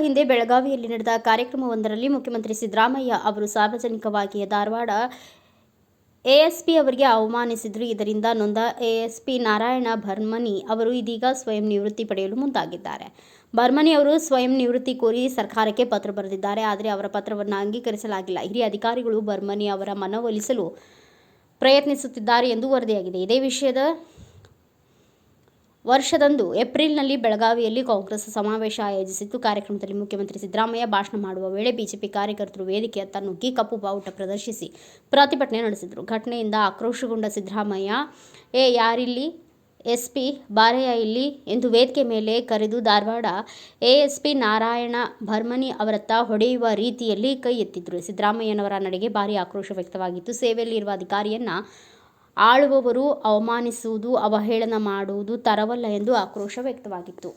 ಹಿಂದೆ ಬೆಳಗಾವಿಯಲ್ಲಿ ನಡೆದ ಕಾರ್ಯಕ್ರಮವೊಂದರಲ್ಲಿ ಮುಖ್ಯಮಂತ್ರಿ ಸಿದ್ದರಾಮಯ್ಯ ಅವರು ಸಾರ್ವಜನಿಕವಾಗಿ ಧಾರವಾಡ ಎಎಸ್ಪಿ ಅವರಿಗೆ ಅವಮಾನಿಸಿದರು. ಇದರಿಂದ ನೊಂದ ಎಎಸ್ಪಿ ನಾರಾಯಣ ಭರ್ಮನಿ ಅವರು ಇದೀಗ ಸ್ವಯಂ ನಿವೃತ್ತಿ ಪಡೆಯಲು ಮುಂದಾಗಿದ್ದಾರೆ. ಭರ್ಮನಿ ಅವರು ಸ್ವಯಂ ನಿವೃತ್ತಿ ಕೋರಿ ಸರ್ಕಾರಕ್ಕೆ ಪತ್ರ ಬರೆದಿದ್ದಾರೆ. ಆದರೆ ಅವರ ಪತ್ರವನ್ನು ಅಂಗೀಕರಿಸಲಾಗಿಲ್ಲ. ಹಿರಿಯ ಅಧಿಕಾರಿಗಳು ಭರ್ಮನಿ ಅವರ ಮನವೊಲಿಸಲು ಪ್ರಯತ್ನಿಸುತ್ತಿದ್ದಾರೆ ಎಂದು ವರದಿಯಾಗಿದೆ. ಇದೇ ವರ್ಷದಂದು ಏಪ್ರಿಲ್ನಲ್ಲಿ ಬೆಳಗಾವಿಯಲ್ಲಿ ಕಾಂಗ್ರೆಸ್ ಸಮಾವೇಶ ಆಯೋಜಿಸಿತ್ತು. ಕಾರ್ಯಕ್ರಮದಲ್ಲಿ ಮುಖ್ಯಮಂತ್ರಿ ಸಿದ್ದರಾಮಯ್ಯ ಭಾಷಣ ಮಾಡುವ ವೇಳೆ ಬಿಜೆಪಿ ಕಾರ್ಯಕರ್ತರು ವೇದಿಕೆಯತ್ತ ನುಗ್ಗಿ ಕಪ್ಪು ಬಾವುಟ ಪ್ರದರ್ಶಿಸಿ ಪ್ರತಿಭಟನೆ ನಡೆಸಿದರು. ಘಟನೆಯಿಂದ ಆಕ್ರೋಶಗೊಂಡ ಸಿದ್ದರಾಮಯ್ಯ, ಯಾರಿಲ್ಲಿ ಎಸ್ಪಿ, ಬಾರಯ್ಯ ಇಲ್ಲಿ ಎಂದು ವೇದಿಕೆ ಮೇಲೆ ಕರೆದು ಧಾರವಾಡ ಎಎಸ್ಪಿ ನಾರಾಯಣ ಭರ್ಮನಿ ಅವರತ್ತ ಹೊಡೆಯುವ ರೀತಿಯಲ್ಲಿ ಕೈ ಎತ್ತಿದ್ರು. ಸಿದ್ದರಾಮಯ್ಯನವರ ನಡೆಗೆ ಭಾರೀ ಆಕ್ರೋಶ ವ್ಯಕ್ತವಾಗಿತ್ತು. ಸೇವೆಯಲ್ಲಿ ಇರುವ ಅಧಿಕಾರಿಯನ್ನ ಆಳುವವರು ಅವಮಾನಿಸುವುದು, ಅವಹೇಳನ ಮಾಡುವುದು ತರವಲ್ಲ ಎಂದು ಆಕ್ರೋಶ ವ್ಯಕ್ತವಾಗಿತ್ತು.